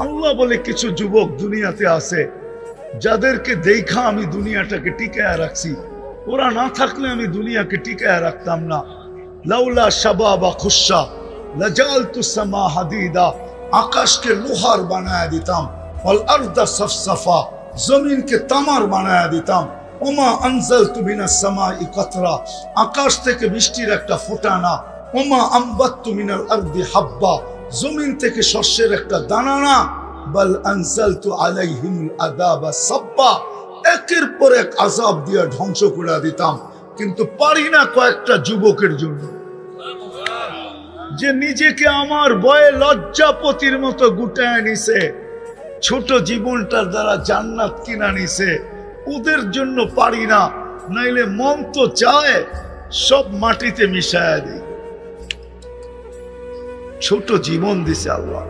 আল্লাহ বলে কিছু যুবক দুনিয়াতে আছে যাদেরকে দেখা আমি দুনিয়াটাকে টিকায় রাখছি, ওরা না থাকলে আমি দুনিয়াকে টিকায় রাখতাম না। লাউলা শাবাবা খুশা লাজালতু সামা হাদিদা, আকাশকে লোহার বানায় দিতাম, ওয়াল আরদা সাফসাফা, জমিনকে তামার বানায় দিতাম। ওমা আনজালতু মিনাস সামাই কাতরা, আকাশ থেকে বৃষ্টির একটা ফোঁটা না। ওমা আমবাততু মিনাল আরদি হাব্বা, জমিন থেকে শস্যের একটা দানা না। বাল আনজালতু আলাইহিমুল আযাবা সাব্বা, একের পর এক আযাব দিয়ে ধ্বংস করে দিতাম। কিন্তু পারি না কয়েকটা যুবকের জন্য, যে নিজেকে আমার ভয়ে লজ্জাপতির মতো গুটায় নিছে, ছোট জীবনটার দ্বারা জান্নাত কিনা নিছে। ওদের জন্য পারি না, নাইলে মন তো চায় সব মাটিতে মিশায়া দিই। ছোট জীবন দিছে আল্লাহ,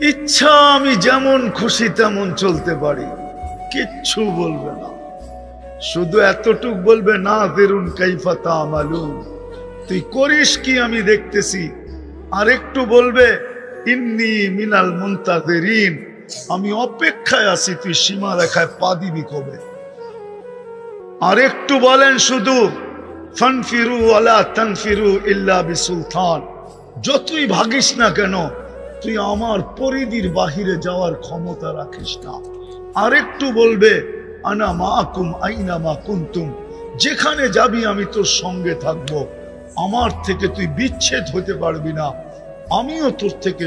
ইচ্ছা আমি যেমন খুশি তেমন চলতে পারি, কিচ্ছু বলবে না। শুধু এতটুক বলবে না দেরুন কাইফা তা'মালুন, তুই করিস কি আমি দেখতেছি। আর একটু বলবে ইন্নী মিনাল মুনতাযিরিন, আমি অপেক্ষায় আছি তুই সীমা রেখায় পা দিবি কবে। আর একটু বলেন শুধু ফানফিরু ওয়ালা তানফিরু ইল্লা বিসুলতান, যতই ভাগিস না কেন তুই আমার পরিধির বাহিরে যাওয়ার ক্ষমতা রাখিস না। আর একটু বলবে আনা মাআকুম আইনা মা কুনতুম, যেখানে যাবি আমি তোর সঙ্গে থাকব, আমার থেকে তুই বিচ্ছেদ হতে পারবি না, আমিও তোর থেকে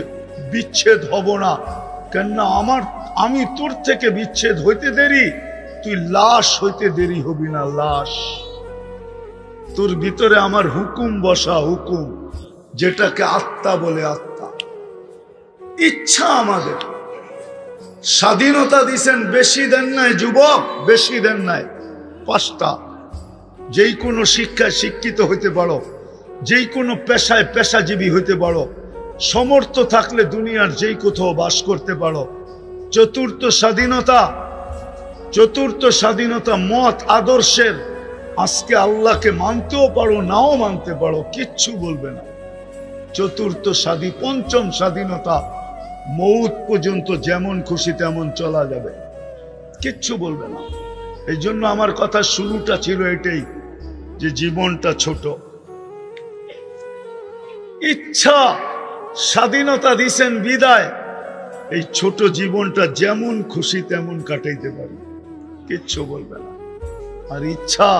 বিচ্ছেদ হব না। কেননা আমি তোর থেকে বিচ্ছেদ হইতে দেরি, তুই লাশ হইতে দেরি হবি না। লাশ, তোর ভিতরে আমার হুকুম বসা, হুকুম যেটাকে আত্মা বলে। আত্মা ইচ্ছা আমাদের স্বাধীনতা দিছেন, বেশি দেন নাই যুবক, বেশি দেন নাই। 5টা, যেই কোনো শিক্ষায় শিক্ষিত হইতে পারো, যেই কোনো পেশায় পেশাজীবী হইতে পারো, সমর্থ থাকলে দুনিয়ার যেই কোথাও বাস করতে পারো। 4র্থ স্বাধীনতা, 4র্থ স্বাধীনতা মত আদর্শের। আজকে আল্লাহকে মানতেও পারো, নাও মানতে পারো, কিচ্ছু বলবে না। 4র্থ স্বাধীন। 5ম স্বাধীনতা, মৌত পর্যন্ত যেমন খুশি তেমন চলা যাবে, কিচ্ছু বলবে না। এই জন্য আমার কথা শুরুটা ছিল এটাই, যে জীবনটা ছোট। ইচ্ছা স্বাধীনতা দিছেন বিদায়, এই ছোট জীবনটা যেমন খুশি তেমন কাটাইতে পারি, কিচ্ছু বলবে না। আর ইচ্ছা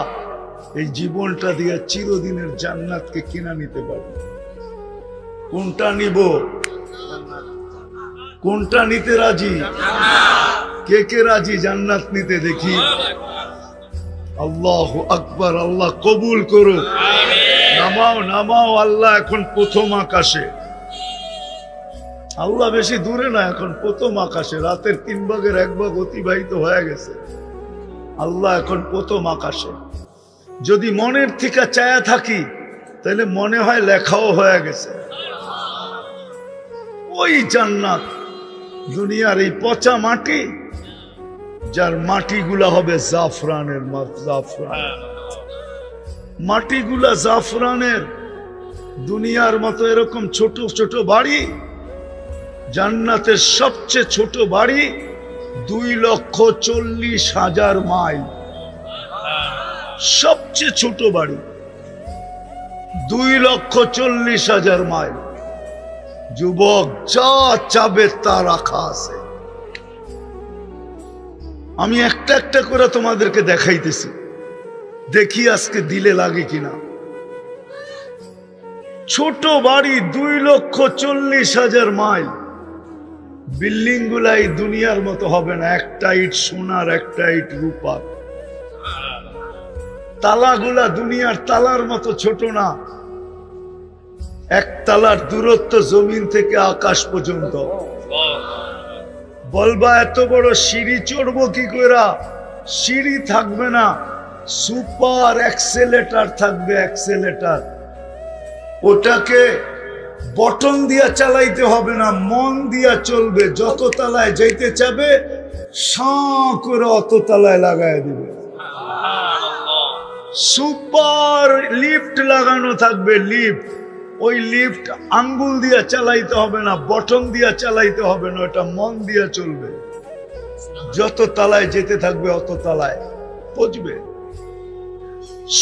এই জীবনটা দিয়ে চিরদিনের জান্নাতকে কিনা নিতে পারবে। কোনটা নিব? কোনটা নিতে রাজি? কে কে রাজি জান্নাত নিতে? দেখি। আল্লাহু আকবার, আল্লাহ কবুল করুক। নামাও নামাও। আল্লাহ এখন প্রথম আকাশে, আল্লাহ বেশি দূরে না, এখন প্রথম আকাশে। রাতের 3 ভাগের 1 ভাগ অতিবাহিত হয়ে গেছে, আল্লাহ এখন প্রথম আকাশে। যদি মনের থেকে চায়া থাকি তাহলে মনে হয় লেখাও হয়ে গেছে। ওই জান্নাত, দুনিয়ার এই পচা মাটি, যার মাটিগুলা হবে জাফরানের, মাটিগুলা জাফরানের। দুনিয়ার মতো এরকম ছোট ছোট বাড়ি, জান্নাতের সবচেয়ে ছোট বাড়ি 2,40,000 মাইল। সবচেয়ে ছোট বাড়ি 2,40,000 মাইল। যুবক, যা চাবে তা রাখা আছে। আমি একটা একটা করে তোমাদেরকে দেখাইতেছি, দেখি আজকে দিলে লাগে কিনা। ছোট বাড়ি 2,40,000 মাইল। বিল্ডিং গুলাই দুনিয়ার মতো হবে না, একটা ইট সোনার, একটা ইট রূপার। তালাগুলা দুনিয়ার তালার মতো ছোট না, 1 তালার দূরত্ব জমিন থেকে আকাশ পর্যন্ত। বলবা এত বড় সিঁড়ি চড়বো কি করে? সিঁড়ি থাকবে না, সুপার অ্যাক্সেলেটার থাকবে, অ্যাক্সেলেটার। ওটাকে বটন দিয়া চালাইতে হবে না, মন দিয়া চলবে। যত তালায় যাইতে চাবে সাঁ করে অত তালায় লাগায় দিবে। সুপার লিফট লাগানো থাকবে, লিফট। ওই লিফট আঙ্গুল দিয়ে চালাইতে হবে না, বটন দিয়ে চালাইতে হবে না, ওটা মন দিয়ে চলবে। যত তলায় যেতে থাকবে অত তলায় পৌঁছবে।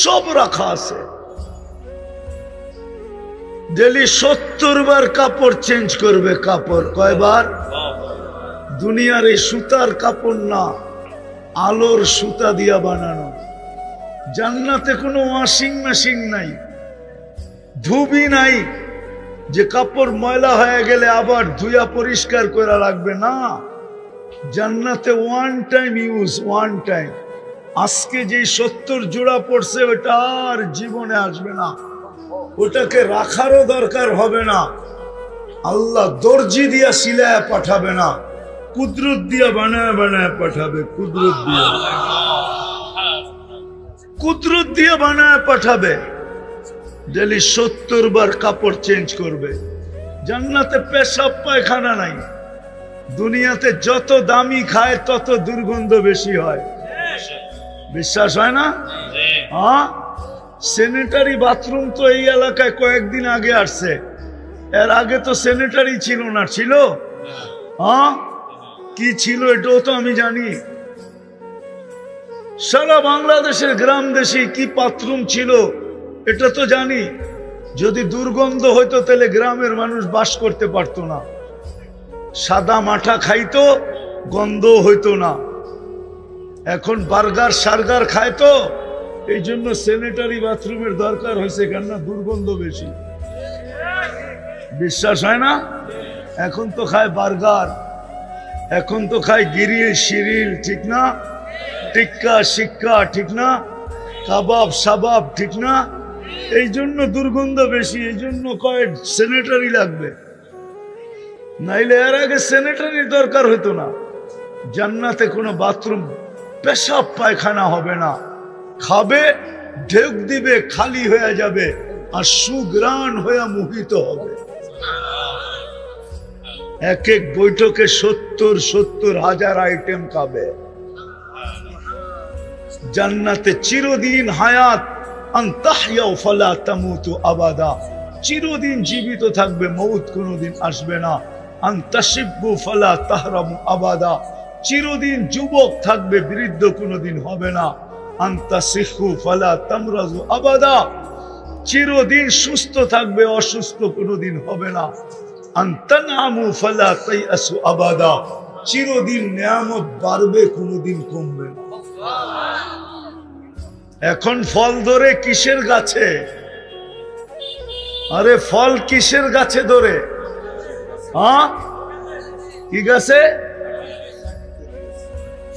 সব রাখা আছে। ডেলি 70 বার কাপড় চেঞ্জ করবে। কাপড় কয়বার? দুনিয়ার এই সুতার কাপড় না, আলোর সুতা দিয়া বানানো। জান্নাতে কোনো ওয়াশিং মেশিন নাই, ধুবি নাই যে কাপড় ময়লা হয়ে গেলে আবার ধুইয়া পরিষ্কার করা লাগবে না। জান্নাতে one time use, one time. আজকে যে 70 জোড়া পড়ছে ওটা আর জীবনে আসবে না, ওটাকে রাখারও দরকার হবে না। আল্লাহ দর্জি দিয়া সিলায়া পাঠাবে না, কুদরত দিয়া বানায় বানায় পাঠাবে। কুদরত দিয়া বানায় পাঠাবে। ডেলি 70 বার কাপড় চেঞ্জ করবে। জান্নাতে পেশাব পায়খানা নাই। দুনিয়াতে যত দামি খায় তত দুর্গন্ধ বেশি হয়। বিশ্বাস হয় না? হ্যাঁ, স্যানিটারি বাথরুম তো এই এলাকায় কয়েকদিন আগে আসছে। এর আগে তো স্যানিটারি ছিল না। ছিল? হ্যাঁ, কি ছিল এটাও তো আমি জানি। সারা বাংলাদেশের গ্রাম দেশে কি বাথরুম ছিল এটা তো জানি। যদি দুর্গন্ধ হইতো তাহলে গ্রামের মানুষ বাস করতে পারতো না। সাদা মাঠা খাইতো, গন্ধ হইতো না। এখন বার্গার সার্গার খায় তো, এই জন্য স্যানিটারি বাথরুমের দরকার হয়েছে, কেননা দুর্গন্ধ বেশি। বিশ্বাস হয় না? এখন তো খায় বার্গার, এখন তো খায় গিরিল শিরিল, ঠিক না? টিক্কা শিক্কা, ঠিক না? কাবাব সাবাব, ঠিক না? এই জন্য দুর্গন্ধ বেশি। এই জন্য কয় স্যানিটারি লাগবে, নাইলে এর আগে স্যানিটারির দরকার হতো না। জান্নাতে কোনো বাথরুম পেশাব পায়খানা হবে না। খাবে, ঢেক দিবে, খালি হয়ে যাবে, আর সুগ্রাণ হয়ে মোহিত হবে। এক এক বৈঠকে 70 হাজার আইটেম খাবে। জান্নাতে চিরদিন হায়াত, আনতাহইয়াউ ফালা তামুতু আবাদা। চিরদিন জীবিত থাকবে, মউত কোনোদিন আসবে না। আনতাশিব্বু ফালা তাহরামু আবাদা। চিরদিন যুবক থাকবে, বৃদ্ধ কোনোদিন হবে না। আনতাসিহু ফালা তামরাজু আবাদা। চিরদিন সুস্থ থাকবে, অসুস্থ কোনোদিন হবে না। আনতানামু ফালা তাইয়াসু আবাদা। চিরদিন নিয়ামত বাড়বে, কোনোদিন কমবে না। এখন ফল ধরে কিসের গাছে? আরে ফল কিসের গাছে ধরে? হ্যাঁ, কি গাছে?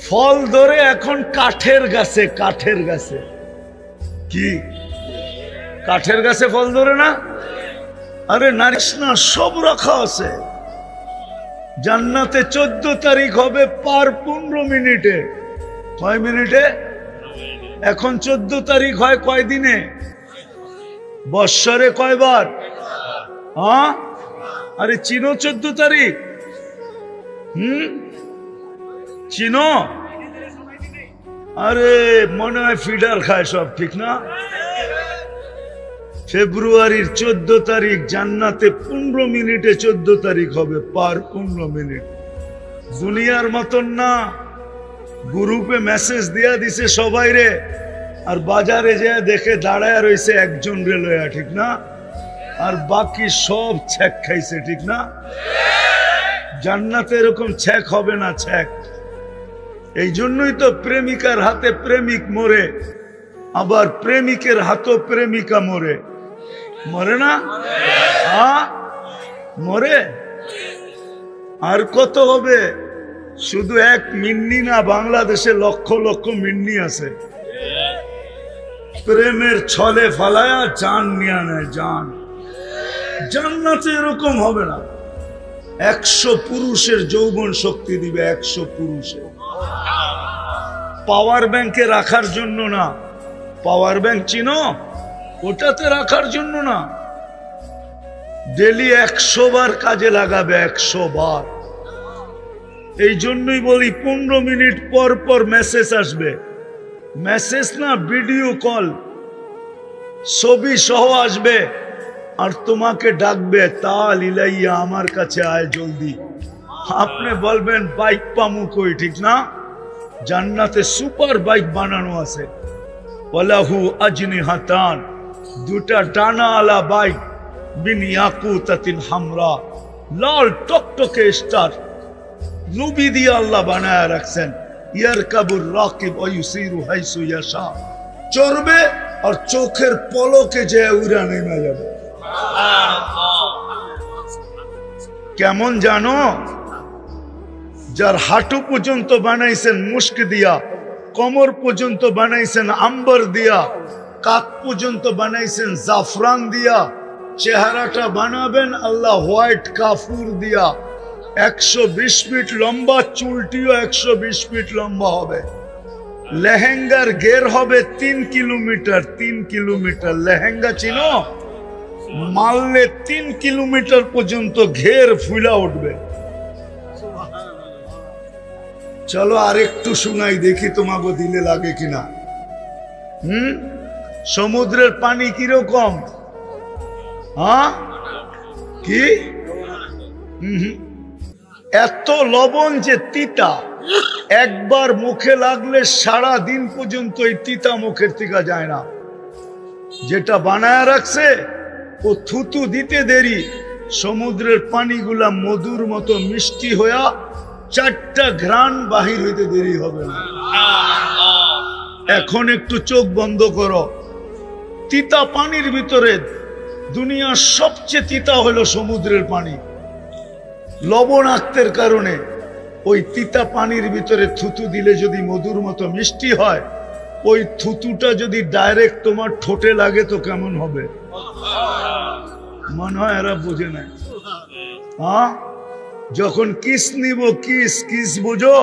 ফল ধরে এখন কাঠের গাছে। কাঠের গাছে কি? কাঠের গাছে ফল ধরে না? আরে নারিশ না, সব রাখা আছে। জান্নাতে 14 তারিখ হবে পার 15 মিনিটে। কয় মিনিটে? এখন 14 তারিখ হয় কয় দিনে? বৎসরে কয়বার? হ্যাঁ, আরে চিনো 14 তারিখ? চিনো? আরে মনে হয় ফিডার খায় সব, ঠিক না? ফেব্রুয়ারির 14 তারিখ জান্নাতে 15 মিনিটে 14 তারিখ হবে, পার 15 মিনিট। দুনিয়ার মতন না, গ্রুপে মেসেজ দিয়া দিছে সবাই রে, আর বাজারে যে দেখে দাঁড়ায় রয়েছে একজন রেলওয়া, ঠিক না? আর বাকি সব ছ্যাক খাইছে, ঠিক না? জান্নাতে এরকম ছ্যাক হবে না, ছ্যাক। এই জন্যই তো প্রেমিকার হাতে প্রেমিক মরে, আবার প্রেমিকের হাতেও প্রেমিকা মরে। মরে না? হ্যাঁ, মরে। আর কত হবে? শুধু এক মিন্নি না, বাংলাদেশে লক্ষ লক্ষ মিন্নি আছে। প্রেমের ছলে ফালায়া জান নিয়ে নেয়, জান। জান্নাতে এরকম হবে না। 100 পুরুষের যৌবন শক্তি দিবে, 100 পুরুষের। পাওয়ার ব্যাংকে রাখার জন্য না। পাওয়ার ব্যাংক চিনো? ওটাতে রাখার জন্য না। ডেলি 100 বার কাজে লাগাবে, 100 বার। এই জন্যই বলি 15 মিনিট পর পর মেসেজ আসবে। মেসেজ না, ভিডিও কল, ছবি সহ আসবে। আর তোমাকে ডাকবে তাল ইলাইয়া, আমার কাছে আয় জলদি। আপনি বলবেন বাইক পামু কই, ঠিক না? জান্নাতে সুপার বাইক বানানো আছে। ওয়ালাহু আজনিহাতান, দুটা ডানাওয়ালা বাইক, বিন ইয়াকুতাতিন হামরা, লাল টকটকে স্টার, রুবি দিয়ে আল্লাহ বানায় রাখছেন। ইয়ারকাবুর রাকিব ওয়া ইউসিরু হাইসু ইয়াশা, চড়বে আর চোখের পলকে যে উড়া নেমে যাবে। কেমন জানো? যার হাঁটু পর্যন্ত বানাইছেন মুস্ক দিয়া, কোমর পর্যন্ত বানাইছেন আম্বর দিয়া, কাক পর্যন্ত বানাইছেন জাফরান দিয়া, চেহারাটা বানাবেন আল্লাহ হোয়াইট কাফুর দিয়া, 120 ফিট লম্বা, চুলটিও 120 ফিট লম্বা হবে। লেহেঙ্গার ঘের হবে 3 কিলোমিটার। 3 কিলোমিটার লেহেঙ্গা চিনো? মারলে 3 কিলোমিটার পর্যন্ত ঘের ফুলা উঠবে। চলো আরেকটু শুনাই, দেখি তোমাকে দিলে লাগে কিনা। সমুদ্রের পানি কিরকম? হ্যাঁ, কি? এত লবণ যে তিতা, একবার মুখে লাগলে সারা দিন পর্যন্ত এই তিতা মুখের থেকে যায় না। যেটা বানায় রাখছে ও থুতু দিতে দেরি, সমুদ্রের পানিগুলা মধুর মতো মিষ্টি হইয়া 4টা ঘ্রাণ বাহির হইতে দেরি হবে না। এখন একটু চোখ বন্ধ করো। তিতা পানির ভিতরে দুনিয়ার সবচেয়ে তিতা হলো সমুদ্রের পানি। লবণাক্তের কারণে ওই তিতা পানির ভিতরে থুতু দিলে যদি মধুর মতো মিষ্টি হয়, ওই থুতুটা যদি ডাইরেক্ট তোমার ঠোঁটে লাগে তো কেমন হবে? মনে হয় এরা বোঝে না। হ্যাঁ, যখন কিস নিব, কিস কিস বুঝো,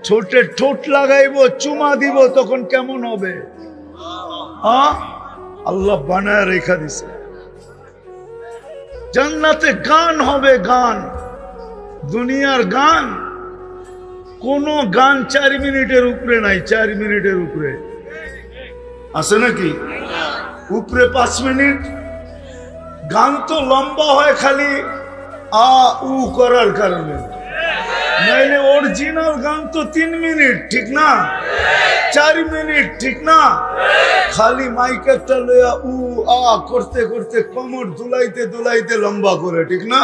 ঠোঁটে ঠোঁট লাগাইব, চুমা দিব, তখন কেমন হবে? হ্যাঁ, আল্লাহ বানায় রেখা দিছে। জান্নাতে গান হবে, গান, দুনিয়ার গান। কোন গান 4 মিনিটের উপরে নাই। 4 মিনিটের উপরে আছে নাকি? উপরে 5 মিনিট। গান তো লম্বা হয় খালি আ উ করার কারণে, নাইলে অরিজিনাল গান তো 3 মিনিট, ঠিক না? 4 মিনিট, ঠিক না? খালি মাইক একটা লইয়া উ আ করতে করতে কোমর দুলাইতে দুলাইতে লম্বা করে, ঠিক না?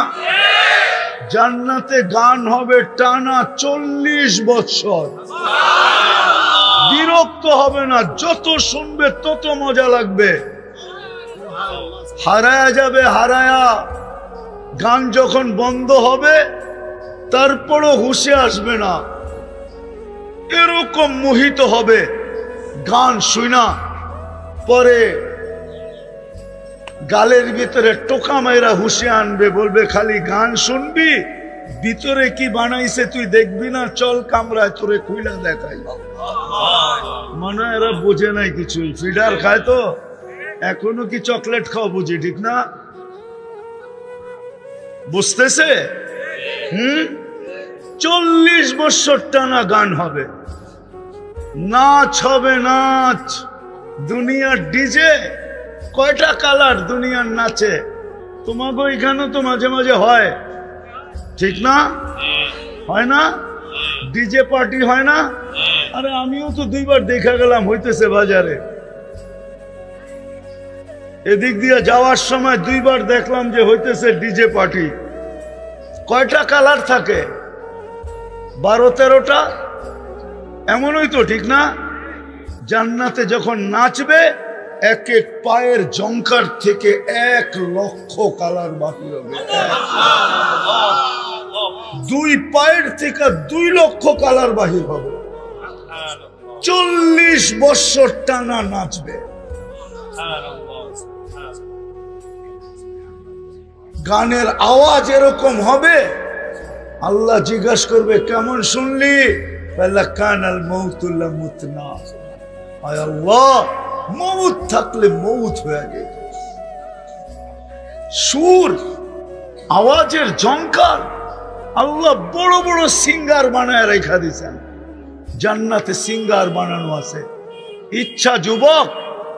জান্নাতে গান হবে টানা 40 বছর। বিরক্ত হবে না, যত শুনবে তত মজা লাগবে। হারায়া যাবে, হারায়া। গান যখন বন্ধ হবে তারপরও হুঁশে আসবে না, এরকম মোহিত হবে গান শুনা। পরে গালের ভিতরে টোকা মাইরা হুঁশে আনবে, বলবে খালি গান শুনবি, ভিতরে কি বানাইছে তুই দেখবি না, চল কামরায় তোরে খুইলা দেখাই। মনে হয় এরা বোঝে নাই কিছুই, ফিডার খায় তো এখনো কি চকলেট খাও বুঝি, ঠিক না? বুঝতেছে? 40 বছর টানা গান হবে, নাচ হবে, নাচ। দুনিয়ার ডিজে কয়টা কালার দুনিয়ার নাচে, তোমাকে এখানে তো মাঝে মাঝে হয়, ঠিক না? হয় না? ডিজে পার্টি হয় না? আরে আমিও তো 2বার দেখা গেলাম, হইতেছে বাজারে। এদিক দিয়ে যাওয়ার সময় 2বার দেখলাম যে হইতেছে ডিজে পার্টি। কয়টা কালার থাকে? 12-13টা, এমনই তো, ঠিক না? জান্নাতে যখন নাচবে এক এক পায়ের জঙ্কার থেকে 1 লক্ষ কালার বাহির হবে। 2 পায়ের থেকে 2 লক্ষ কালার বাহির হবে। 40 বছর টানা নাচবে। গানের আওয়াজ এরকম হবে, আল্লাহ জিজ্ঞাসা করবে কেমন শুনলি? কানাল মউতুল্লাহ মুতনা। আয় আল্লাহ, মউত থাকলে মউত হয়ে যেত। সুর, আওয়াজের ঝংকার আল্লাহ বড় বড় সিঙ্গার বানায় রেখা দিয়েছেন। জান্নাতে সিঙ্গার বানানো আছে। ইচ্ছা যুবক,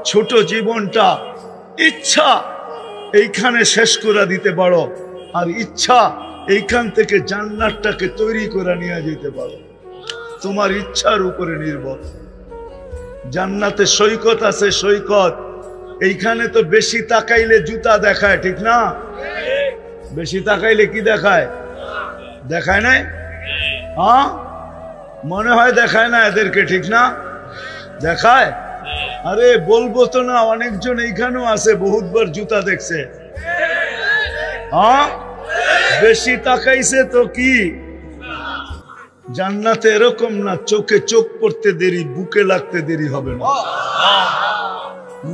ছোট জীবনটা ইচ্ছা এইখানে শেষ করে দিতে পারো, আর ইচ্ছা এইখান থেকে জান্নাতটাকে তৈরি করে নিয়ে যেতে পারো। তোমার ইচ্ছার উপরে নির্ভর। জান্নাতে সৈকত আছে, সৈকত। এইখানে তো বেশি তাকাইলে জুতা দেখায়, ঠিক না? বেশি তাকাইলে কি দেখায়? দেখায় নাই? হ্যাঁ, মনে হয় দেখায় না এদেরকে, ঠিক না? দেখায়। আরে বলবো তো না, অনেকজন এইখানেও আছে বহুতবার জুতা দেখছে। হ্যাঁ, বেশি তাকাইছে তো কি? জান্নাতে এরকম না, চোখে চোখ পড়তে দেরি, বুকে লাগতে দেরি হবে না।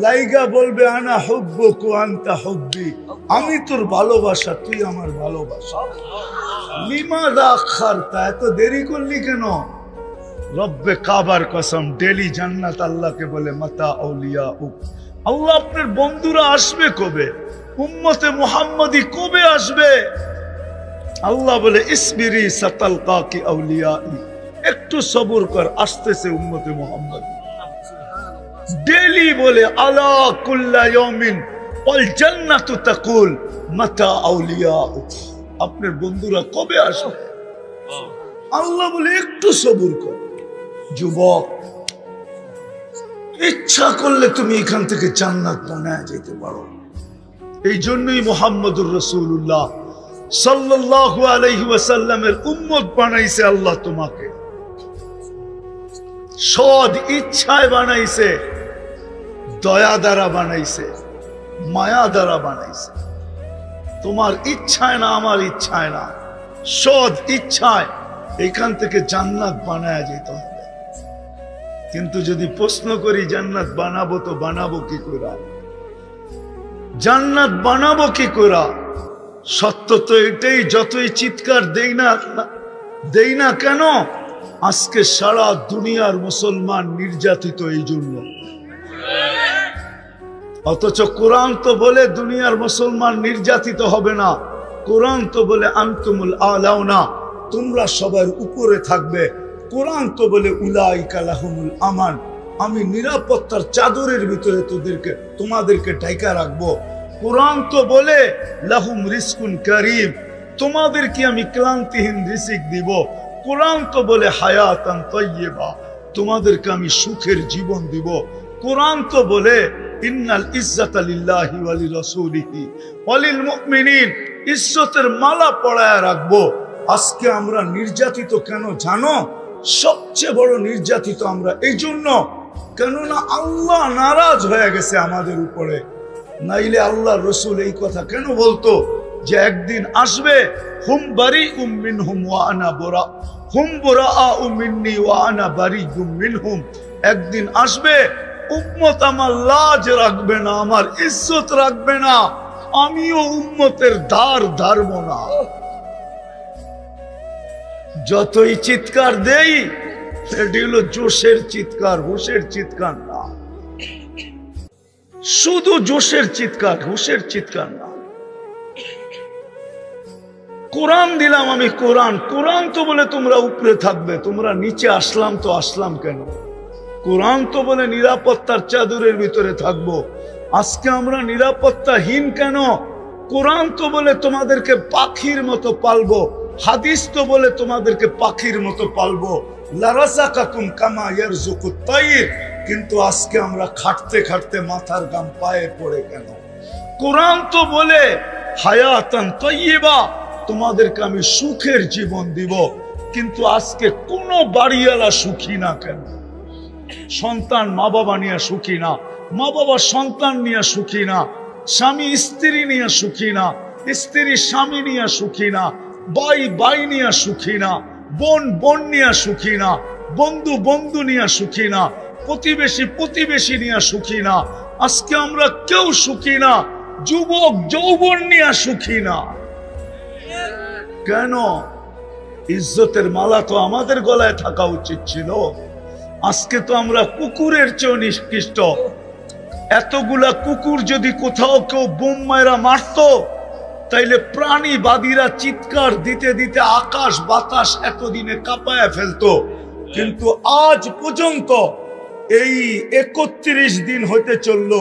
লাইগা বলবে আনা হুব্বুকু আনতা হুব্বি, আমি তোর ভালোবাসা, তুই আমার ভালোবাসা। লিমাযা আখারতা, এত দেরি করলি কেন? রব্বে কাবার কসম, ডেলি জান্নাত আল্লাহকে বলে মাতা আউলিয়া উক, আল্লাহ আপনার বন্ধুরা আসবে কবে? উম্মতে মুহাম্মাদি কবে আসবে? আল্লাহ বলে ইসবিরি সাতালকাকি আউলিয়াই, একটু সবর কর, আসতেছে উম্মতে মুহাম্মাদি। ডেলি বলে আলা কুল্লা ইয়াউমিন ওয়াল জান্নাতু তাকুল মাতা আউলিয়া উক, আপনার বন্ধুরা কবে আসবে? আল্লাহ বলে একটু সবর কর। যুবক, ইচ্ছা করলে তুমি এখান থেকে জান্নাত বানায় যেতে পারো। এই জন্যই মুহাম্মদুর রাসূলুল্লাহ সাল্লাল্লাহু আলাইহি ওয়াসাল্লামের উম্মত বানাইছে আল্লাহ তোমাকে। সদ ইচ্ছায় বানাইছে, দয়া দ্বারা বানাইছে, মায়া দ্বারা বানাইছে। তোমার ইচ্ছায় না, আমার ইচ্ছায় না, সদ ইচ্ছায় এখান থেকে জান্নাত বানায় যেতে হবে। কিন্তু যদি প্রশ্ন করি জান্নাত বানাবো, তো বানাবো কি করে? জান্নাত বানাবো কি করে? সত্য তো এটাই, যতই চিৎকার দেই না কেন, আজকে সারা দুনিয়ার মুসলমান নির্যাতিত এই জন্য। অথচ কোরআন তো বলে দুনিয়ার মুসলমান নির্যাতিত হবে না। কোরআন তো বলে আনতুমুল আলাউনা, তোমরা সবার উপরে থাকবে। কোরআন তো বলে উলাইকা লাহুমুল আমান, আমি নিরাপত্তার চাদরের ভিতরে তোমাদেরকে ঢাকা রাখবো। কোরআন তো বলে লাহুম রিজকুন কারীম, তোমাদেরকে আমি ক্লান্তিহীন রিজিক দিব। কোরআন তো বলে হায়াতান তাইয়্যিবা, তোমাদেরকে আমি সুখের জীবন দিব। কোরআন তো বলে ইন্নাল ইজ্জাতা লিল্লাহি ওয়া লিরাসূলিহি ওয়া লিল মুমিনিন, ইজ্জতের মালা পরায়া রাখবো। আজকে আমরা নির্যাতিত কেন জানো? সবচেয়ে বড় নির্যাতিত আমরা এই জন্য, কেননা আল্লাহ নারাজ হয়ে গেছে আমাদের উপরে। নাইলে আল্লাহ রসুল এই কথা কেন বলতো যে একদিন আসবে হুম বারিউম মিনহুম ওয়া আনা বুরা, হুম বুরাআউ মিন্নি ওয়া আনা বারিউম মিনহুম। একদিন আসবে উম্মত আমার লাজ রাখবে না, আমার ইজ্জত রাখবে না, আমিও উম্মতের ধার ধারব না। যতই চিৎকার দেই, এটি হলো জোশের চিৎকার, হুশের চিৎকার না। শুধু জোশের চিৎকার, হুশের চিৎকার না। কোরআন দিলাম আমি, কোরআন। কোরআন তো বলে তোমরা উপরে থাকবে, তোমরা নিচে আসলাম তো আসলাম কেন? কোরআন তো বলে নিরাপত্তার চাদরের ভিতরে থাকবো, আজকে আমরা নিরাপত্তাহীন কেন? কোরআন তো বলে তোমাদেরকে পাখির মতো পালবো, হাদিস তো বলে তোমাদেরকে পাখির মতো পালবো। লারাযাকাকুম কামা ইয়ারযুকুত তাইর, কিন্তু আজকে আমরা খাটতে খাটতে মাথার গাম পায়ে পড়ে কেন? কোরআন তো বলে হায়াতান তাইয়্যিবা, তোমাদেরকে আমি সুখের জীবন দিব, কিন্তু আজকে কোন বাড়িওয়ালা সুখী না কেন? সন্তান মা বাবা নিয়ে সুখী না, মা বাবা সন্তান নিয়ে সুখী না, স্বামী স্ত্রী নিয়ে সুখী না, স্ত্রী স্বামী নিয়ে সুখী না, ভাই ভাই নিয়ে সুখী না, বোন বোন নিয়ে সুখী না, বন্ধু বন্ধু নিয়ে সুখী না, প্রতিবেশী প্রতিবেশী নিয়ে সুখী না। আজকে আমরা কেউ সুখী না, যুবক যৌবন নিয়ে সুখী না কেন? ইজ্জতের মালা তো আমাদের গলায় থাকা উচিত ছিল। আজকে তো আমরা কুকুরের চেয়ে নিকৃষ্ট। এতগুলা কুকুর যদি কোথাও কেউ বোম মায়েরা মারতো, তাইলে প্রাণীবাদীরা চিৎকার দিতে দিতে আকাশ বাতাস এতদিনে কাঁপায় ফেলতো। কিন্তু আজ পর্যন্ত এই 31 দিন হতে চললো,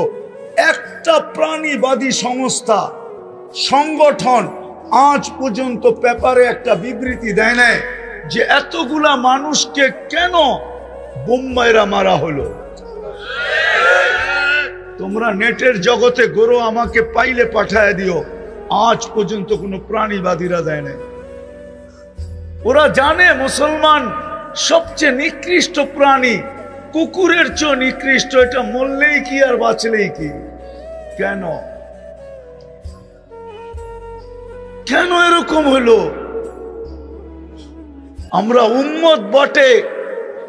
একটা প্রাণীবাদী সংস্থা সংগঠন আজ পর্যন্ত পেপারে একটা বিবৃতি দেয় না যে এতগুলা মানুষকে কেন বোম্বাইরা মারা হলো। তোমরা নেটের জগতে গরো, আমাকে পাইলে পাঠায় দিও। আজ পর্যন্ত কোনো প্রাণীবাদীরা দেয় না। ওরা জানে মুসলমান সবচেয়ে নিকৃষ্ট প্রাণী, কুকুরের চেয়ে নিকৃষ্ট। এটা মরলেই কি আর বাঁচলেই কি? কেন কেন এরকম হলো? আমরা উম্মত বটে,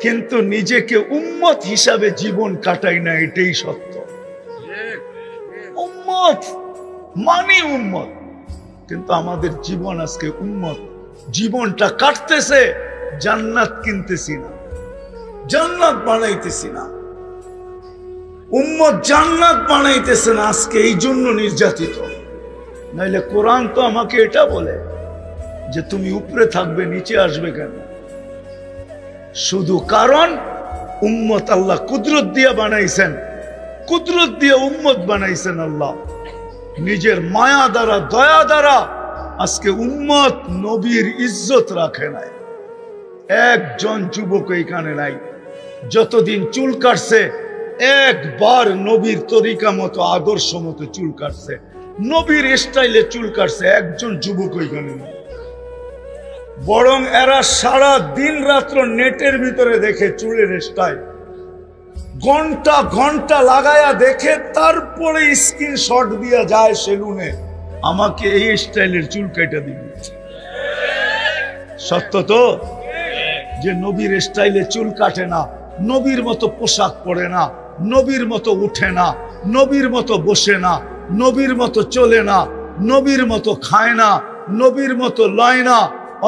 কিন্তু নিজেকে উম্মত হিসাবে জীবন কাটাই না, এটাই সত্য। উম্মত মানি উম্মত, কিন্তু আমাদের জীবন আজকে উম্মত। জীবনটা কাটতেছে, জান্নাত কিনতেছি না, জান্নাত বানাইতেছি না। উম্মত জান্নাত বানাইতেছে না, আজকে এই জন্য নির্যাতিত। নাইলে কোরআন তো আমাকে এটা বলে যে তুমি উপরে থাকবে, নিচে আসবে কেন? শুধু কারণ উম্মত আল্লাহ কুদরত দিয়ে বানাইছেন, কুদরত দিয়ে উম্মত বানাইছেন আল্লাহ নিজের মায়া দ্বারা, দয়া দ্বারা। আজকে উম্মত নবীর ইজ্জত রাখে নাই। একজন যুবক এখানে নাই যতদিন চুল কাটছে একবার নবীর তরিকা মতো, আদর্শ মতো চুল কাটছে, নবীর স্টাইলে চুল কাটছে, একজন যুবক ওইখানে নেই। বরং এরা সারা দিন রাত্র নেটের ভিতরে দেখে চুলের স্টাইল, ঘন্টা ঘন্টা লাগায়া দেখে, তারপরে স্ক্রিনশট দিয়া যায় সেলুনে, আমাকে এই স্টাইলের চুল কেটে দিবে। সত্য তো যে নবীর স্টাইলে চুল কাটে না, নবীর মতো পোশাক পরে না, নবীর মতো উঠে না, নবীর মতো বসে না, নবীর মতো চলে না, নবীর মতো খায় না, নবীর মতো লয় না।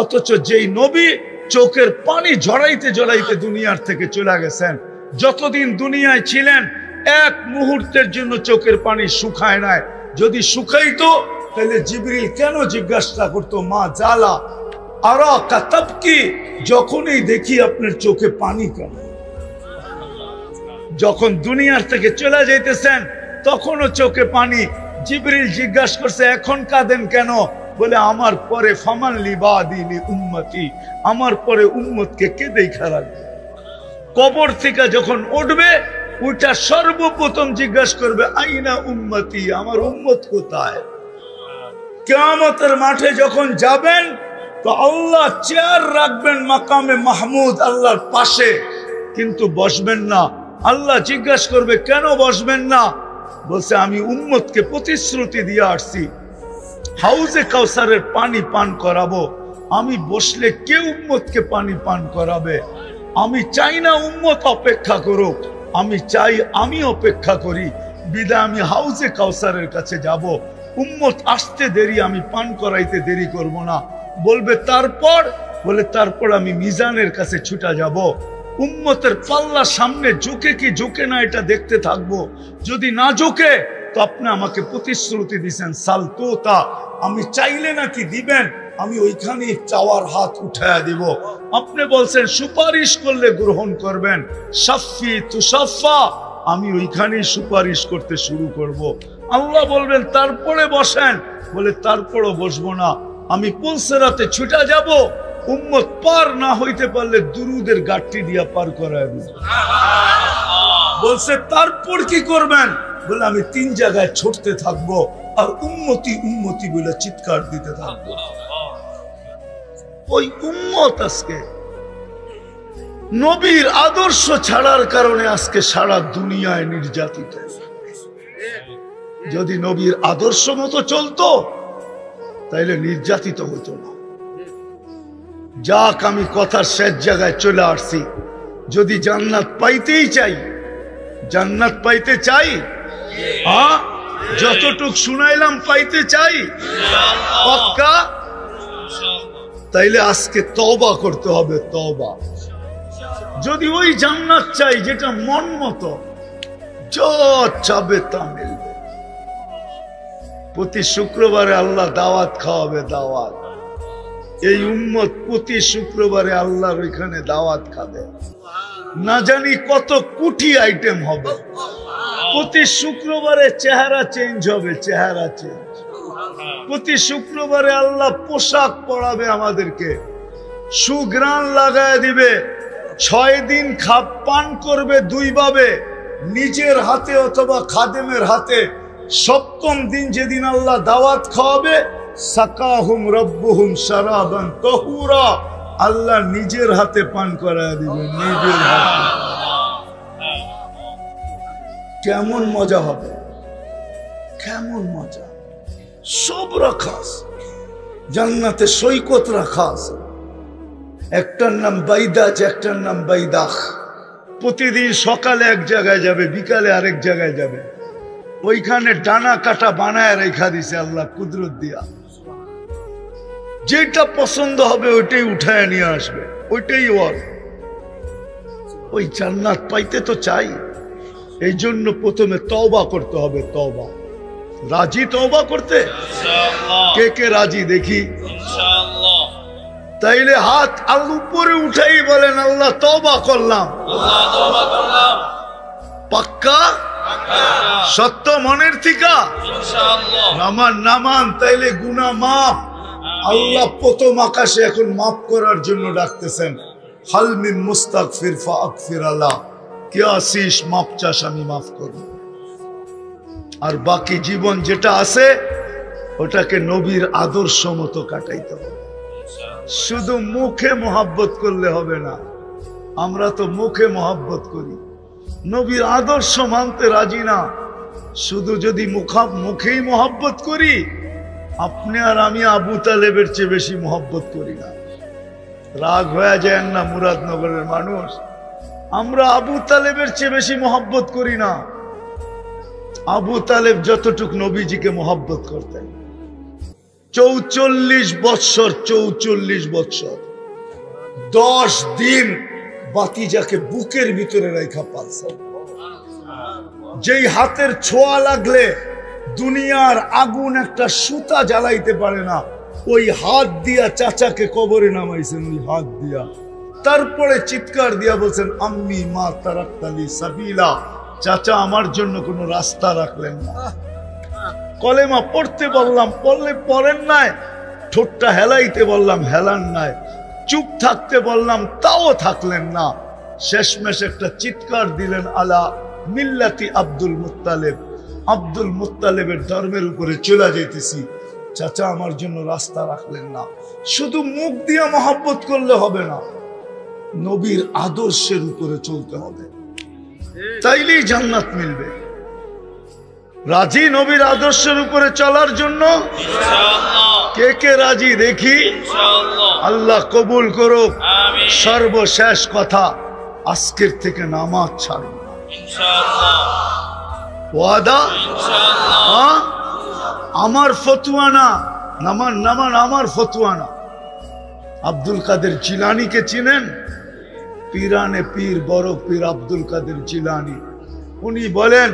অথচ যেই নবী চোখের পানি ঝরাইতে ঝরাইতে দুনিয়ার থেকে চলে গেছেন, যতদিন দুনিয়ায় ছিলেন এক মুহূর্তের জন্য চোখের পানি শুকায় নাই। যদি শুকাইতো তাহলে জিবরিল কেন জিজ্ঞাসা করতো, মা জালা আরা কাতাব কি, যখনই দেখি আপনার চোখে পানি কেন? যখন দুনিয়ার থেকে চলে যাইতেছেন তখনও চোখে পানি। জিবরিল জিজ্ঞাসা করছে এখন কাঁদেন কেন? বলে আমার পরে ফামান লিবাদিলি উম্মতি, আমার পরে উম্মতকে কে দেখা রাখবে? কবর থেকে যখন উঠবে ওইটা সর্বপ্রথম জিজ্ঞাসা করবে আইনা উম্মতি, আমার উম্মত কোথায়? কিয়ামতের মাঠে যখন যাবেন তো আল্লাহ চেয়ার রাখবেন মাকামে মাহমুদ, আল্লাহর পাশে, কিন্তু বসবেন না। আল্লাহ জিজ্ঞাসা করবে কেন বসবেন না? বলছে আমি উম্মতকে প্রতিশ্রুতি দিয়ে আসছি হাউজে কাউসারের পানি পান করাবো, আমি বসলে কে উম্মতকে পানি পান করাবে? আমি চাই না উম্মত অপেক্ষা করুক, আমি চাই আমি অপেক্ষা করি। বিদায় আমি হাউজে কাউসারের কাছে যাব, উম্মত আসতে দেরি, আমি পান করাইতে দেরি করব না। বলবে তারপর, বলে তারপর আমি মিজানের কাছে ছুটা যাব, উম্মতের পাল্লা সামনে ঝুঁকে কি ঝুঁকে না এটা দেখতে থাকবো। যদি না ঝুঁকে তো আপনি আমাকে প্রতিশ্রুতি দিচ্ছেন সালতোতা, আমি চাইলে নাকি দিবেন, আমি ওইখানে চাওয়ার হাত উঠায়া দিব। আপনি বলছেন সুপারিশ করলে গ্রহণ করবেন, সাফি তুসাফা, আমি ওইখানেই সুপারিশ করতে শুরু করব। আল্লাহ বলবেন তারপরে বসেন, বলে তারপরও বসবো না, আমি পুলসেরাতে ছুটা যাব, উম্মত পার না হইতে পারলে দুরুদের গাঠটি দিয়া পার করায় দিব। বলছে তারপর কি করবেন? বলে আমি 3 জায়গায় ছুটতে থাকবো আর উম্মতি উম্মতি বলে চিৎকার দিতে থাকবো। ওই উম্মত আজকে নবীর আদর্শ ছাড়ার কারণে আজকে সারা দুনিয়ায় নির্যাতিত। যদি নবীর আদর্শ মতো চলতো তাইলে নির্যাতিত হতো না। যাক, আমি কথার শেষ জায়গায় চলে আসছি। যদি জান্নাত পাইতেই চাই, জান্নাত পাইতে চাই, হ্যাঁ, যতটুক শুনাইলাম পাইতে চাই পাক্কা, তাইলে আজকে তওবা করতে হবে, তওবা। যদি ওই জান্নাত চাই যেটা মন মতো, যা চাবে তা মিলবে। প্রতি শুক্রবারে আল্লাহ দাওয়াত খাওয়াবে, দাওয়াত। এই উম্মত প্রতি শুক্রবারে আল্লাহর ওইখানে দাওয়াত খাবে, না জানি কত কোটি আইটেম হবে। প্রতি শুক্রবারে চেহারা চেঞ্জ হবে, চেহারা চেঞ্জ। প্রতি শুক্রবারে আল্লাহ পোশাক পরাবে আমাদেরকে, সুঘ্রাণ লাগায় দিবে। 6 দিন পান করবে 2 ভাবে, নিজের হাতে অথবা খাদেমের হাতে। 7ম দিন যেদিন আল্লাহ দাওয়াত খাওয়াবে, সাকাহুম রব্বুহুম শারাবান তাহুরা, আল্লাহ নিজের হাতে পান করায় দিবে, নিজের হাতে। কেমন মজা হবে, কেমন মজা। সব রাখা আছে জান্নাতে, সৈকত রাখা আছে। একটার নাম বাইদাজ, একটার নাম বাইদাখ। প্রতিদিন সকালে এক জায়গায় যাবে, বিকালে আরেক জায়গায় যাবে। ওইখানে ডানা কাটা বানায় রেখা দিছে আল্লাহ কুদরত দিয়া। যেটা পছন্দ হবে ওইটাই উঠায় নিয়ে আসবে, ওইটাই ওর। ওই জান্নাত পাইতে তো চাই, এই জন্য প্রথমে তওবা করতে হবে। তওবা, রাজি তওবা করতে? কে কে রাজি দেখি? তাইলে হাত উপরে উঠাই বলেন, আল্লাহ তওবা করলাম। পাক্কা? সত্য মনের থিকা? নামান তাইলে গুনাহ মাফ। আল্লাহ প্রথম আকাশে এখন মাফ করার জন্য ডাকতেছেন, হাল মিন মুস্তাগফির ফাগফির আল্লাহ, কে আসিস মাফ চাস আমি মাফ করব। আর বাকি জীবন যেটা আছে ওটাকে নবীর আদর্শ মতো কাটাইতে হবে। শুধু মুখে মোহাব্বত করলে হবে না। আমরা তো মুখে মোহাব্বত করি, নবীর আদর্শ মানতে রাজি না। শুধু যদি মুখেই মোহাব্বত করি, আপনি আর আমি আবু তালেবের চেয়ে বেশি মোহাব্বত করি না। রাগ হয়ে যায় না মুরাদনগরের মানুষ? আমরা আবু তালেবের চেয়ে বেশি মোহাব্বত করি না। আবু তালেব যতটুক নবীজিকে মোহাব্বত করতেন, 44 বৎসর 10 দিন বাতিজাকে বুকের ভিতরে রেখা পালছেন। যেই হাতের ছোঁয়া লাগলে দুনিয়ার আগুন একটা সুতা জ্বালাইতে পারে না, ওই হাত দিয়া চাচাকে কবরে নামাইছেন, ওই হাত দিয়া। তারপরে চিৎকার দিয়া বলছেন, আম্মি মা তারাক্তালি সাবিলা, চাচা আমার জন্য কোনো রাস্তা রাখলেন না। কলেমা পড়তে বললাম, পড়েন নাই। ঠোঁটটা হেলাইতে বললাম, হেলান নাই। চুপ থাকতে বললাম, তাও থাকলেন না। শেষমেশ একটা চিৎকার দিলেন, আলা মিল্লাতি আব্দুল মুত্তালিব, আব্দুল মুত্তালিবের ধর্মের উপরে চলে যেতেছি। চাচা আমার জন্য রাস্তা রাখলেন না। শুধু মুখ দিয়ে মহব্বত করলে হবে না, নবীর আদর্শের উপরে চলতে হবে, তাইলেই জান্নাত মিলবে। রাজি নবীর আদর্শের উপরে চলার জন্য? কে কে রাজি দেখি? আল্লাহ কবুল করুক। সর্বশেষ কথা, আজকের থেকে নামাজ ছাড়ব না, ওয়াদা। আমার ফতুয়া না, নামান আমার ফতুয়া না। আব্দুল কাদের জিলানীকে চিনেন? পীরানে পীর, বড় পীর আব্দুল কাদের জিলানী। উনি বলেন,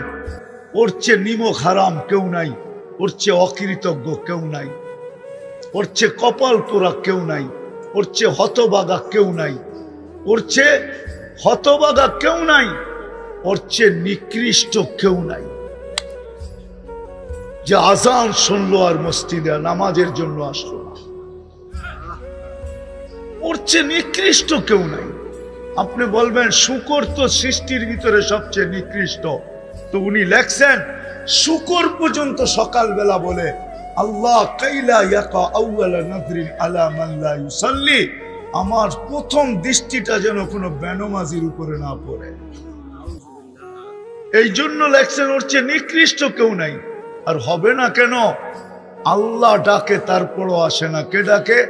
ওর চেয়ে নিমক হারাম কেউ নাই, ওর চেয়ে অকৃতজ্ঞ কেউ নাই, ওর চেয়ে কপাল পোড়া কেউ নাই, ওর চেয়ে হতবাগা কেউ নাই, ওর চেয়ে হতবাগা কেউ নাই, ওর চেয়ে নিকৃষ্ট কেউ নাই। যে আজান শুনলো আর মসজিদে নামাজের জন্য আসলো না, ওর চেয়ে নিকৃষ্ট কেউ নাই। আপনি বলবেন শুকর তো সৃষ্টির ভিতরে সবচেয়ে নিকৃষ্ট, তো উনি লেখছেন শুকর পর্যন্ত সকালবেলা বলে, আল্লাহ কাইলা ইয়াকা আউয়ালা নাযরিন আলা মান লা ইউসাল্লি, আমার প্রথম দৃষ্টিটা যেন কোনো বেনমাজির উপরে না পড়ে। এই জন্য লেখছেন ওর চেয়ে নিকৃষ্ট কেউ নাই। আর হবে না কেন? আল্লাহ ডাকে তারপরও আসে না। কে ডাকে?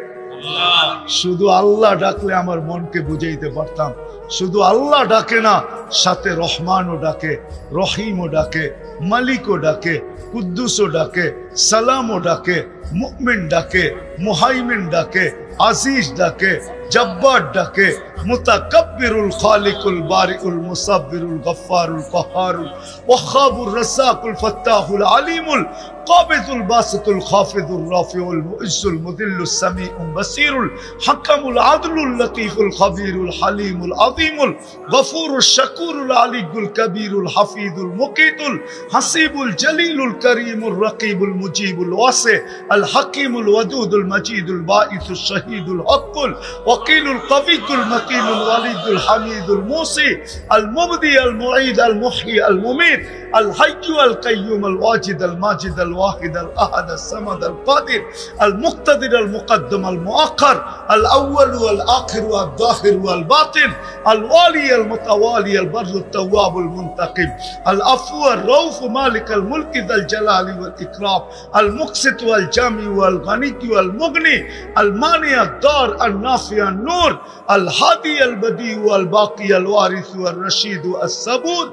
শুধু আল্লাহ ডাকলে আমার মনকে বুঝাইতে পারতাম। শুধু আল্লাহ ডাকে না, সাথে রহমানও ডাকে, রহিমও ডাকে, মালিকও ডাকে, কুদ্দুসও ডাকে, সালামও ডাকে, মুমিন ডাকে, মুহাইমিন ডাকে, আজিজ ডাকে, জব্বার ডাকে, মুতাকাব্বিরুল খালিকুল বারিউল মুসাব্বিরুল গফফারুল কাহ্হারুল ওয়াহ্হাবুর রাজ্জাকুল ফাত্তাহুল আলিমুল কাবিদুল বাসিতুল খাফিদুর রাফিউল মুইজ্জুল মুদিল্লুস সামিউল বাসিরুল হাকামুল আদলুল লতীফুল খাবীরুল হালিমুল আযীমুল গফুরুশ শাকুরুল আলিয়ুল কবীরুল হাফিজুল মুকিতুল হাসিবুল জলিলুল করিমুর রকিবুল মুজিবুল ওয়াসি আল হাকিমুল ওয়াদুদুল মজিদুল বাঈসুশ শহীদুল হকুল ওয়াকিলুল কবিয়ুল মতিনুল ওয়ালিদুল হামিদুল মুসি আল মুবদি আল মুঈদ আল মুহয়ি আল মুমীত আল হাইয়্যু আল কাইয়্যুম আল ওয়াজিদ আল মাজিদ আল ওয়াহিদ আল আহাদ আল সামাদ আল কাদির আল মুক্তাদির আল মুকদ্দম আল মুআক্খার আল আউয়াল ওয়াল আখির ওয়াল যাহির ওয়াল বাতিন আল ওয়ালি আল মুতাওয়ালি আল বাররু তাওয়াব আল মুনতাকিম আল আফু আল রাউফ মালিক আল মুলক যাল জালালি ওয়াল ইকরাম আল মুকসিত ওয়াল জামি ওয়াল গনি ওয়াল মুগনি আল মানি আল দার আল নাফি আল নূর আল হাদি আল বদি ওয়াল বাকি আল ওয়ারিস ওয়াল রশিদ আল সাবুর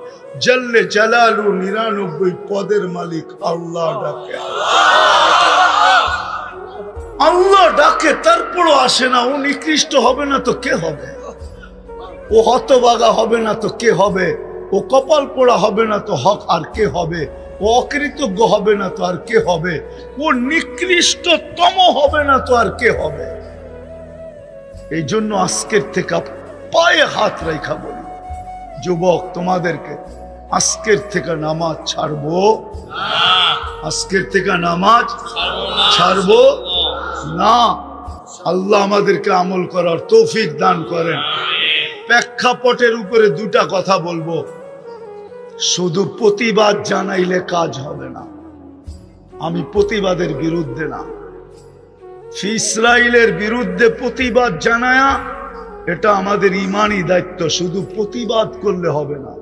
জল্লে জালালু 99 পদের মালিক আল্লাহ ডাকে, আল্লাহ ডাকে, তারপরও আসে না। ও নিকৃষ্ট হবে না তো কে হবে? ও হতভাগা হবে না তো কে হবে? ও কপাল পোড়া হবে না তো হক আর কে হবে? ও অকৃতজ্ঞ হবে না তো আর কে হবে? ও নিকৃষ্টতম হবে না তো আর কে হবে? এই জন্য আজকের থেকে পায়ে হাত রেখা বলি, যুবক তোমাদেরকে আজকের থেকে নামাজ ছাড়বো, আজকের থেকে নামাজ ছাড়বো না। আল্লাহ আমাদেরকে আমল করার তৌফিক দান করেন। প্রেক্ষাপটের উপরে দুটা কথা বলবো। শুধু প্রতিবাদ জানাইলে কাজ হবে না। আমি প্রতিবাদের বিরুদ্ধে না। ইসরায়েলের বিরুদ্ধে প্রতিবাদ জানায়া এটা আমাদের ইমানি দায়িত্ব। শুধু প্রতিবাদ করলে হবে না,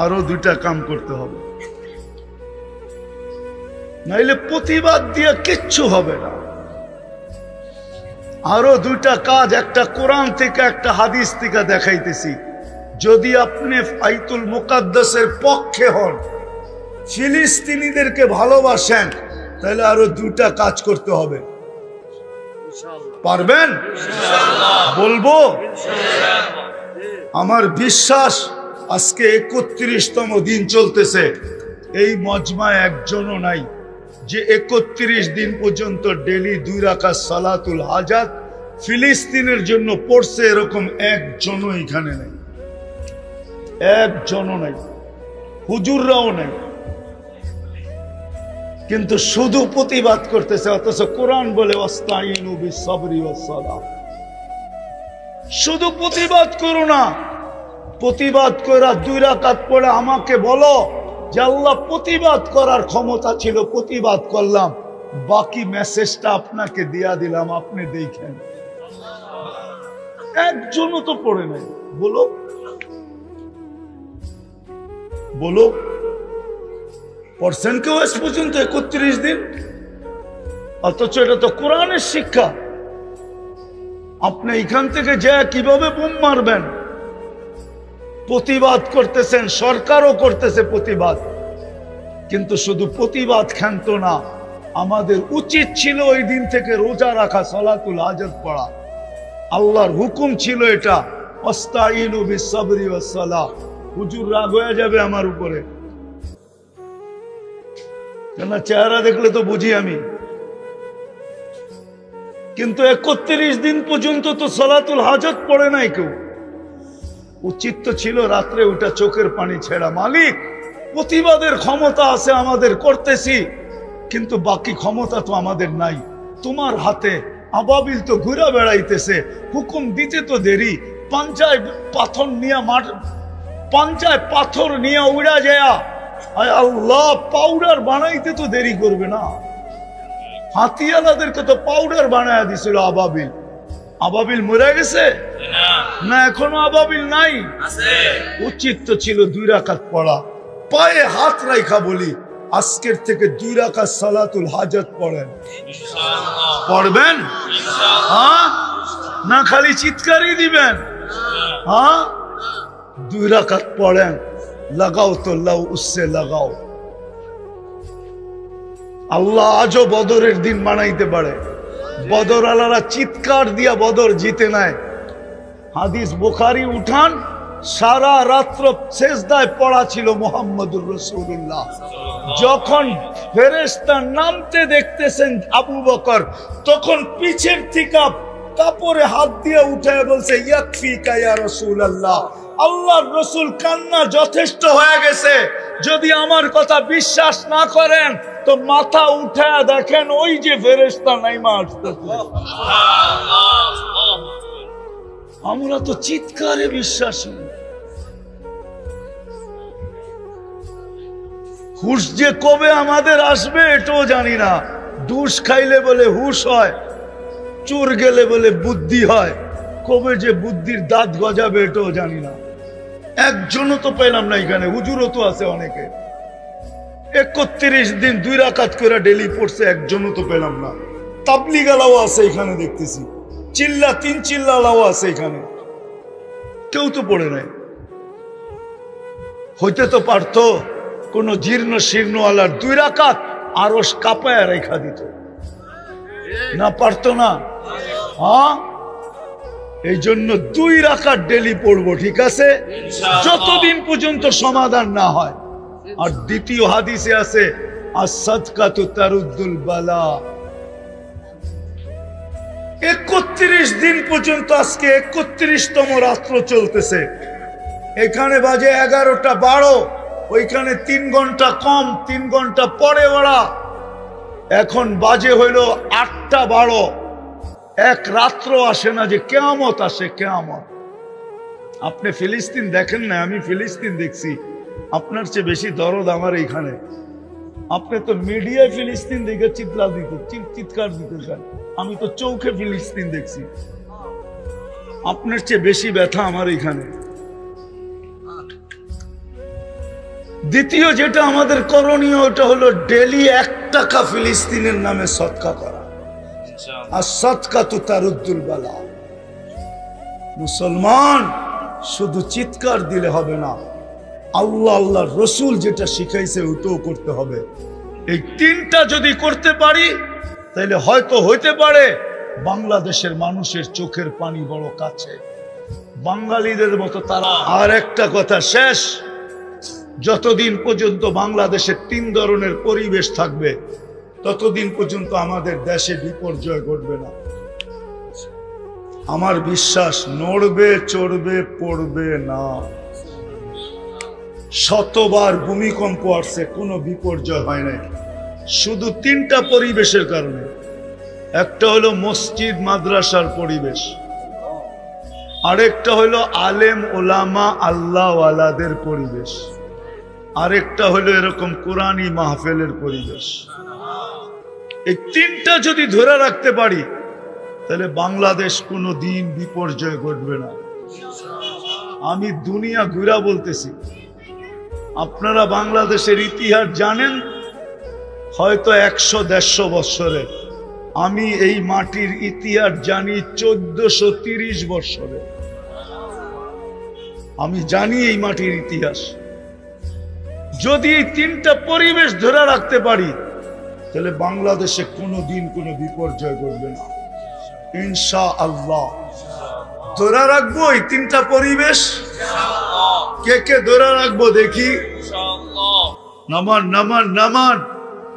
আরো দুটা কাম করতে হবে, নাইলে প্রতিবাদ দিয়ে কিচ্ছু হবে না। আরো দুটা কাজ, একটা কোরআন থেকে একটা হাদিস থেকে দেখাইতেছি। যদি আপনি বাইতুল মুকাদ্দাসের পক্ষে হন, ফিলিস্তিনিদেরকে ভালোবাসেন, তাহলে আরো দুটা কাজ করতে হবে। পারবেন? বলবো? আমার বিশ্বাস আজকে 31তম দিন চলতেছে, এই মজমায় একজনও নাই যে 31 দিন পর্যন্ত ডেলি 2 রাকাত সালাতুল হাজাত ফিলিস্তিনের জন্য পড়ছে, এরকম একজনও এখানে নেই, একজনও নাই, হুজুররাও নেই। কিন্তু শুধু প্রতিবাদ করতেছে, অথচ কোরআন বলে ওয়াস্তাইনু বিসসবরি ওয়াসসালাহ। শুধু প্রতিবাদ করো না, প্রতিবাদ করে 2 রাকাত পড়ে আমাকে বলো যে আল্লাহ প্রতিবাদ করার ক্ষমতা ছিল, প্রতিবাদ করলাম, বাকি মেসেজটা আপনাকে দিয়া দিলাম, আপনি দেখেন। একজনও তো পড়ে নাই। বলো বলো, পড়ছেন কেউ আজ পর্যন্ত 31 দিন? অথচ এটা তো কোরআনের শিক্ষা। আপনি এখান থেকে যা কিভাবে বোম মারবেন? প্রতিবাদ করতেছেন, সরকারও করতেছে প্রতিবাদ, কিন্তু শুধু প্রতিবাদ ক্ষান্ত না, আমাদের উচিত ছিল ওই দিন থেকে রোজা রাখা, সালাতুল হাজাত পড়া। আল্লাহর হুকুম ছিল এটা, ওয়াস্তাইনু বিসসবরি ওয়াসসালাহ। হুজুর রাগ হয়ে যাবে আমার উপরে, কেন চেহারা দেখলে তো বুঝি আমি। কিন্তু 31 দিন পর্যন্ত তো সালাতুল হাজাত পড়ে নাই কেউ। উচিত তো ছিল রাত্রে ওটা চোখের পানি ছেড়া। মালিক, প্রতিবাদের ক্ষমতা আছে আমাদের, করতেছি, কিন্তু বাকি ক্ষমতা তো আমাদের নাই। তোমার হাতে। আবাবিল তো ঘুরে বেড়াইতেছে, হুকুম দিতে তো দেরি। পাঞ্চায় পাথর নিয়ে উড়া যায়, আল্লাহ পাউডার বানাইতে তো দেরি করবে না। হাতিয়ালাদেরকে তো পাউডার বানায় দিছিল আবাবিল। আবাবিল মরে গেছে না? এখনো আবাবিল নাই? উচিত তো ছিল 2 রাকাত পড়া। পায়ে হাত রাখা বলি, আজকের থেকে 2 রাকাত সালাতুল হাজাত পড়েন। পড়বেন? হ্যাঁ না খালি চিৎকারই দিবেন? হ্যাঁ, 2 রাকাত পড়েন। লাগাও তো লাও উসসে লাগাও। আল্লাহ আজও বদরের দিন বানাইতে পারে। বদর আলারা চিৎকার দিয়া বদর জিতে নেয়। হাদিস বুখারী উঠান, সারা রাত্র সেজদায় পড়া ছিল মুহাম্মদুর রাসূলুল্লাহ। যখন ফেরেশতা নামতে দেখতেছেন আবু বকর, তখন পিছের থেকে কাপড়ে হাত দিয়ে উঠায় বলছে, ইয়াকফিকা ইয়া রাসূলুল্লাহ, আল্লাহর রাসূল কান্না যথেষ্ট হয়ে গেছে। যদি আমার কথা বিশ্বাস না করেন তো মাথা উঠায় দেখেন, ওই যে ফেরেশতা নাইমা আসতেছে। আমরা তো চিৎকারে বিশ্বাসী। হুশ যে কবে আমাদের আসবে এটাও জানি না। ডুস খাইলে বলে হুশ হয়, চোর গেলে বলে বুদ্ধি হয়, কবে যে বুদ্ধির দাঁত গজাবে এটাও জানি না। একজনও তো পেলাম না এখানে। হুজুরও তো আছে অনেকে, 31 দিন 2 রাকাত করে ডেলি পড়ছে, একজনও তো পেলাম না। তাবলিগালাও আছে এখানে দেখতেছি, চিল্লা 3 চিল্লালাও আছে এখানে, কেউ তো পড়ে নাই। হইতে তো পারতো কোন জীর্ণ শীর্ণওয়ালার 2 রাকাত আরশ কাঁপায় রেখা দিত, না পারতো না? হ্যাঁ, এই জন্য 2 রাকাত ডেলি পড়বো, ঠিক আছে, যতদিন পর্যন্ত সমাধান না হয়। আর দ্বিতীয় হাদিসে আছে, as-সাদকাতু তারুদ্দুল বালা। 31 দিন পর্যন্ত, আজকে 31তম রাত্র চলতেছে। এখানে বাজে 11টা 12, ওইখানে 3 ঘন্টা কম, 3 ঘন্টা পরে ওরা। এখন বাজে হইল 8টা 12। এক রাত্র আসে না যে কিয়ামত আসে, কিয়ামত। আপনি ফিলিস্তিন দেখেন না, আমি ফিলিস্তিন দেখছি। আপনার চেয়ে বেশি দরদ আমার এইখানে। আপনি তো মিডিয়ায় ফিলিস্তিন দেখে চিৎকার দিতে চান, আমি তো চোখে ফিলিস্তিন দেখছি। আপনার চেয়ে বেশি ব্যথা আমার এইখানে। দ্বিতীয় যেটা আমাদের করণীয়, ওটা হলো ডেলি 1 টাকা ফিলিস্তিনের নামে সদকা করা। as-সাদকাতু তারুদ্দুল বালা। মুসলমান শুধু চিৎকার দিলে হবে না, আল্লাহ আল্লাহর রাসূল যেটা শিখাইছে ওটাও করতে হবে। এই 3টা যদি করতে পারি তাহলে হয়তো হইতে পারে বাংলাদেশের মানুষের চোখের পানি বড় কাছে, বাঙালিদের মতো তারা। আর একটা কথা শেষ, যতদিন পর্যন্ত বাংলাদেশে 3 ধরনের পরিবেশ থাকবে ততদিন পর্যন্ত আমাদের দেশে বিপর্যয় ঘটবে না। আমার বিশ্বাস, নড়বে চড়বে পড়বে না। শতবার ভূমিকম্প আসছে, কোনো বিপর্যয় হয় নাই, শুধু 3টা পরিবেশের কারণে। একটা হলো মসজিদ মাদ্রাসার পরিবেশ, আরেকটা হলো আলেম ওলামা আল্লাহওয়ালাদের পরিবেশ, আরেকটা হলো এরকম কোরআনী মাহফিলের পরিবেশ। এই 3টা যদি ধরে রাখতে পারি তাহলে বাংলাদেশ কোনো দিন বিপর্যয় ঘটবে না। আমি দুনিয়া ঘুরা বলতেছি, আপনারা বাংলাদেশের ইতিহাস জানেন হয়তো 100-150 বছরের। আমি এই মাটির ইতিহাস জানি 1430 বছরের। আমি জানি এই মাটির ইতিহাস। যদি এই 3টা পরিবেশ ধরে রাখতে পারি তাহলে বাংলাদেশে কোনো দিন কোনো বিপর্যয় ঘটবে না ইনশাআল্লাহ। ধরে রাখবো এই 3টা পরিবেশ। কে কে ধরে রাখবো দেখি? নামান নামান নামান,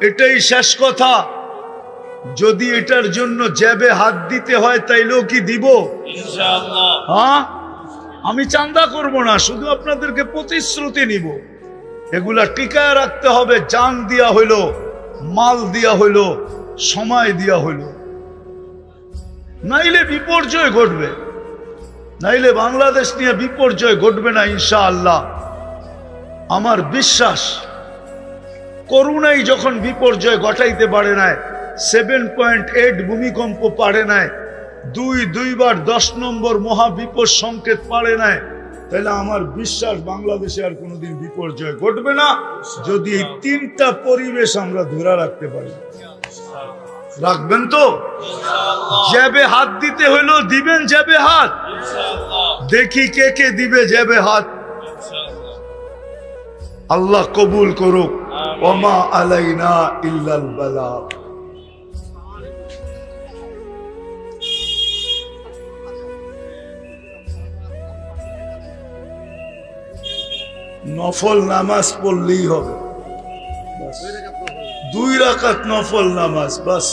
এটাই শেষ কথা। যদি এটার জন্য জ্যাবে হাত দিতে হয় তাইলেও কি দিব ইনশাআল্লাহ। হ্যাঁ, আমি চাঁদা করব না, শুধু আপনাদেরকে প্রতিশ্রুতি নিব। এগুলা টিকায় রাখতে হবে। জান দিয়া হইল, মাল দিয়া হইল, সময় দিয়া হইল, নাইলে বিপর্যয় ঘটবে। নাইলে বাংলাদেশ নিয়ে বিপর্যয় ঘটবে না ইনশাআল্লাহ। আমার বিশ্বাস, করুণাই যখন বিপর্যয় ঘটাইতে পারে নাই, 7.8 ভূমিকম্প পারে নাই, দুইবার 10 নম্বর মহাবিপদ সংকেত পারে নাই, তাহলে আমার বিশ্বাস বাংলাদেশে আর কোনোদিন বিপর্যয় ঘটবে না, যদি এই 3টা পরিবেশ আমরা ধরে রাখতে পারি। রাখবেন তো? জ্যাবে হাত দিতে হইলো দিবেন, জ্যাবে হাত। দেখি কে কে দিবে জ্যাবে হাত। আল্লাহ কবুল করুক। ওমা আলাইনা ইল্লাল বালাগ। নফল নামাজ পড়লেই হবে, 2 রাকাত নফল নামাজ বাস।